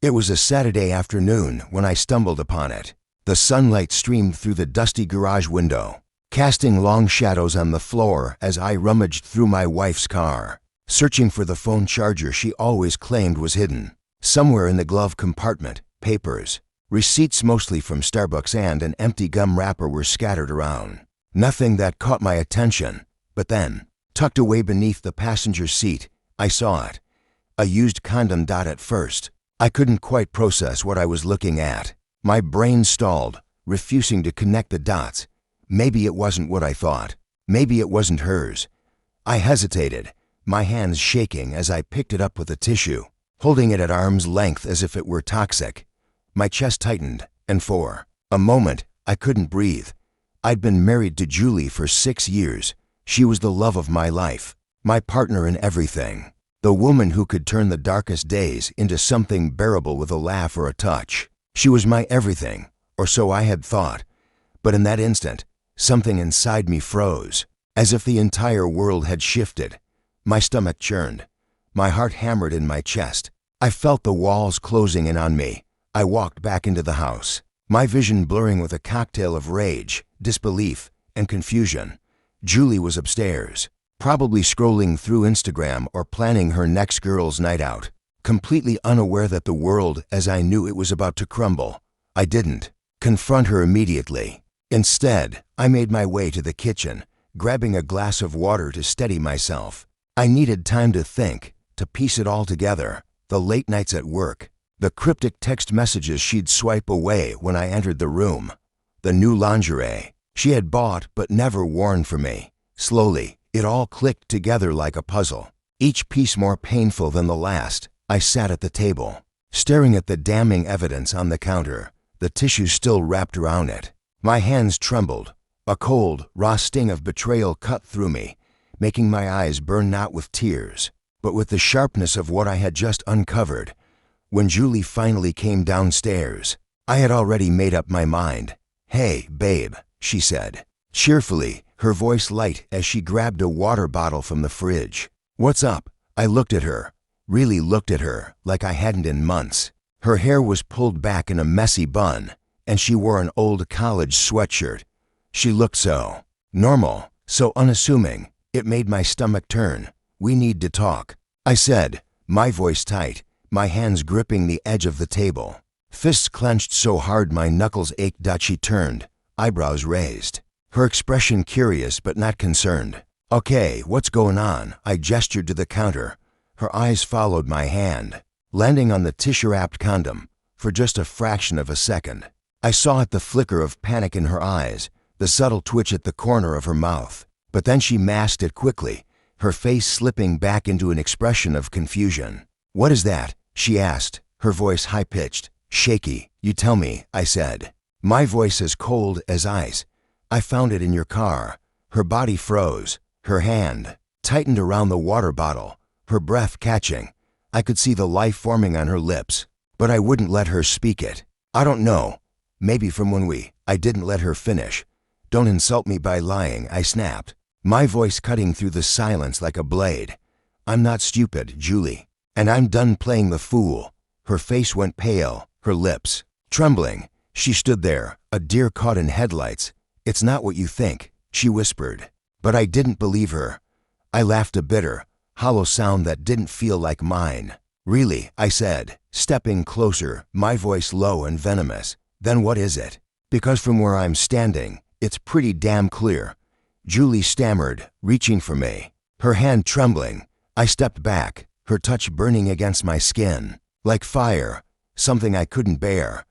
It was a Saturday afternoon when I stumbled upon it. The sunlight streamed through the dusty garage window, casting long shadows on the floor as I rummaged through my wife's car, searching for the phone charger she always claimed was hidden. Somewhere in the glove compartment, papers, receipts mostly from Starbucks, and an empty gum wrapper were scattered around. Nothing that caught my attention, but then, tucked away beneath the passenger seat, I saw it. A used condom. At first, I couldn't quite process what I was looking at. My brain stalled, refusing to connect the dots. Maybe it wasn't what I thought. Maybe it wasn't hers. I hesitated, my hands shaking as I picked it up with a tissue, holding it at arm's length as if it were toxic. My chest tightened, and for a moment, I couldn't breathe. I'd been married to Julie for 6 years. She was the love of my life, my partner in everything, the woman who could turn the darkest days into something bearable with a laugh or a touch. She was my everything, or so I had thought. But in that instant, something inside me froze, as if the entire world had shifted. My stomach churned. My heart hammered in my chest. I felt the walls closing in on me. I walked back into the house, my vision blurring with a cocktail of rage, disbelief, and confusion. Julie was upstairs, probably scrolling through Instagram or planning her next girls' night out, completely unaware that the world as I knew it was about to crumble. I didn't confront her immediately. Instead, I made my way to the kitchen, grabbing a glass of water to steady myself. I needed time to think, to piece it all together. The late nights at work, the cryptic text messages she'd swipe away when I entered the room, the new lingerie she had bought but never worn for me. Slowly, it all clicked together like a puzzle, each piece more painful than the last. I sat at the table, staring at the damning evidence on the counter, the tissue still wrapped around it. My hands trembled. A cold, raw sting of betrayal cut through me, making my eyes burn not with tears, but with the sharpness of what I had just uncovered. When Julie finally came downstairs, I had already made up my mind. "Hey, babe," she said, cheerfully, her voice light as she grabbed a water bottle from the fridge. "What's up?" I looked at her, really looked at her, like I hadn't in months. Her hair was pulled back in a messy bun, and she wore an old college sweatshirt. She looked so normal, so unassuming, it made my stomach turn. "We need to talk," I said, my voice tight, my hands gripping the edge of the table. Fists clenched so hard my knuckles ached. She turned, eyebrows raised, her expression curious but not concerned. "Okay, what's going on?" I gestured to the counter. Her eyes followed my hand, landing on the tissue-wrapped condom. For just a fraction of a second, I saw it, the flicker of panic in her eyes, the subtle twitch at the corner of her mouth. But then she masked it quickly, her face slipping back into an expression of confusion. "What is that?" she asked, her voice high-pitched, shaky. "You tell me," I said, my voice as cold as ice. "I found it in your car." Her body froze, her hand tightened around the water bottle, her breath catching. I could see the life forming on her lips, but I wouldn't let her speak it. "I don't know. Maybe from when I didn't let her finish. Don't insult me by lying," I snapped, my voice cutting through the silence like a blade. "I'm not stupid, Julie, and I'm done playing the fool." Her face went pale, her lips trembling. She stood there, a deer caught in headlights. "It's not what you think," she whispered. But I didn't believe her. I laughed, a bitter, hollow sound that didn't feel like mine. "Really?" I said, stepping closer, my voice low and venomous. "Then what is it? Because from where I'm standing, it's pretty damn clear." Julie stammered, reaching for me, her hand trembling. I stepped back, her touch burning against my skin, like fire, something I couldn't bear.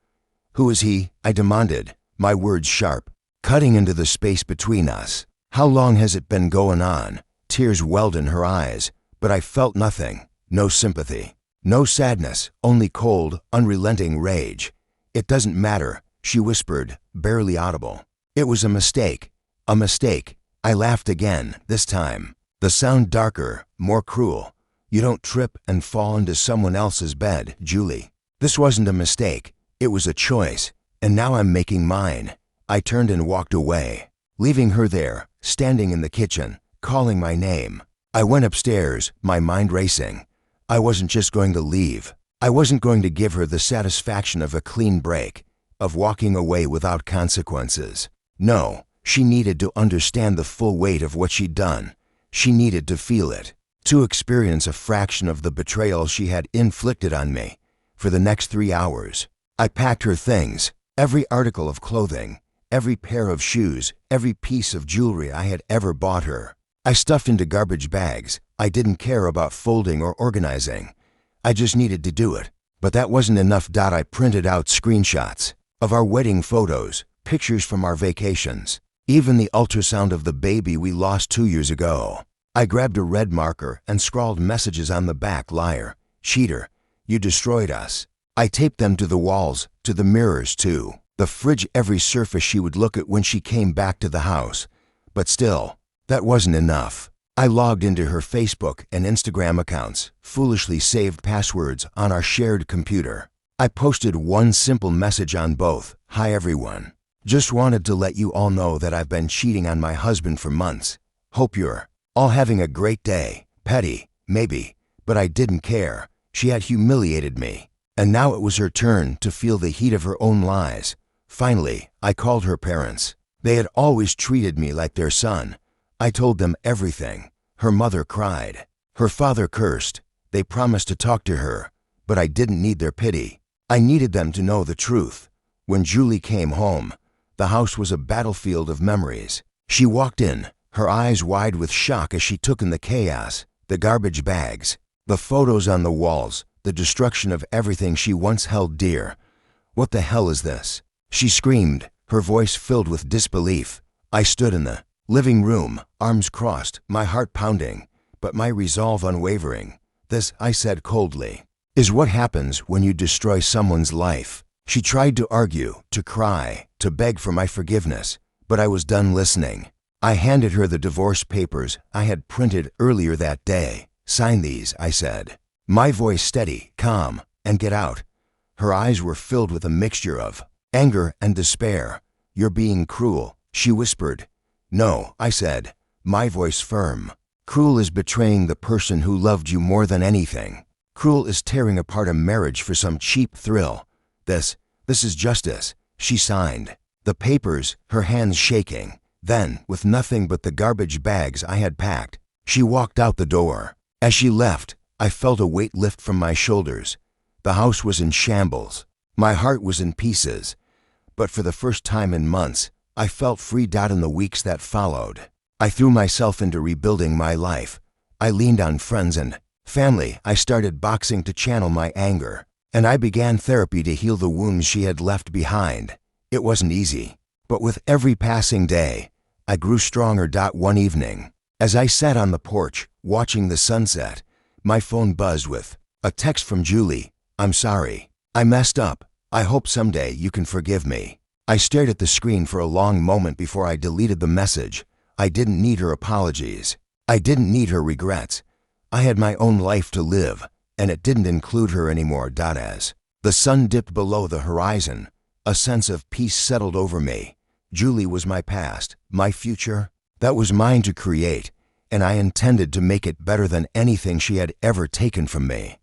"Who is he?" I demanded, my words sharp, cutting into the space between us. "How long has it been going on?" Tears welled in her eyes, but I felt nothing, no sympathy, no sadness, only cold, unrelenting rage. "It doesn't matter," she whispered, barely audible. "It was a mistake. A mistake." I laughed again, this time, the sound darker, more cruel. "You don't trip and fall into someone else's bed, Julie. This wasn't a mistake. It was a choice, and now I'm making mine." I turned and walked away, leaving her there, standing in the kitchen, calling my name. I went upstairs, my mind racing. I wasn't just going to leave. I wasn't going to give her the satisfaction of a clean break, of walking away without consequences. No, she needed to understand the full weight of what she'd done. She needed to feel it, to experience a fraction of the betrayal she had inflicted on me. For the next 3 hours, I packed her things, every article of clothing, every pair of shoes, every piece of jewelry I had ever bought her. I stuffed into garbage bags. I didn't care about folding or organizing. I just needed to do it. But that wasn't enough. I printed out screenshots of our wedding photos, pictures from our vacations, even the ultrasound of the baby we lost 2 years ago. I grabbed a red marker and scrawled messages on the back. Liar, cheater, you destroyed us. I taped them to the walls, to the mirrors too, the fridge, every surface she would look at when she came back to the house. But still, that wasn't enough. I logged into her Facebook and Instagram accounts, foolishly saved passwords on our shared computer. I posted one simple message on both. Hi everyone. Just wanted to let you all know that I've been cheating on my husband for months. Hope you're all having a great day. Petty, maybe, but I didn't care. She had humiliated me, and now it was her turn to feel the heat of her own lies. Finally, I called her parents. They had always treated me like their son. I told them everything. Her mother cried. Her father cursed. They promised to talk to her, but I didn't need their pity. I needed them to know the truth. When Julie came home, the house was a battlefield of memories. She walked in, her eyes wide with shock as she took in the chaos, the garbage bags, the photos on the walls, the destruction of everything she once held dear. What the hell is this? She screamed, her voice filled with disbelief. I stood in the living room, arms crossed, my heart pounding, but my resolve unwavering. This, I said coldly, is what happens when you destroy someone's life. She tried to argue, to cry, to beg for my forgiveness, but I was done listening. I handed her the divorce papers I had printed earlier that day. Sign these, I said, my voice steady, calm, and get out. Her eyes were filled with a mixture of anger and despair. You're being cruel, she whispered. No, I said, my voice firm. Cruel is betraying the person who loved you more than anything. Cruel is tearing apart a marriage for some cheap thrill. This is justice, she signed. The papers, her hands shaking. Then, with nothing but the garbage bags I had packed, she walked out the door. As she left, I felt a weight lift from my shoulders. The house was in shambles. My heart was in pieces. But for the first time in months, I felt freed. In the weeks that followed, I threw myself into rebuilding my life. I leaned on friends and family. I started boxing to channel my anger, and I began therapy to heal the wounds she had left behind. It wasn't easy, but with every passing day, I grew stronger. One evening, as I sat on the porch, watching the sunset, my phone buzzed with a text from Julie. I'm sorry. I messed up. I hope someday you can forgive me. I stared at the screen for a long moment before I deleted the message. I didn't need her apologies. I didn't need her regrets. I had my own life to live, and it didn't include her anymore. As the sun dipped below the horizon, a sense of peace settled over me. Julie was my past, my future. That was mine to create, and I intended to make it better than anything she had ever taken from me.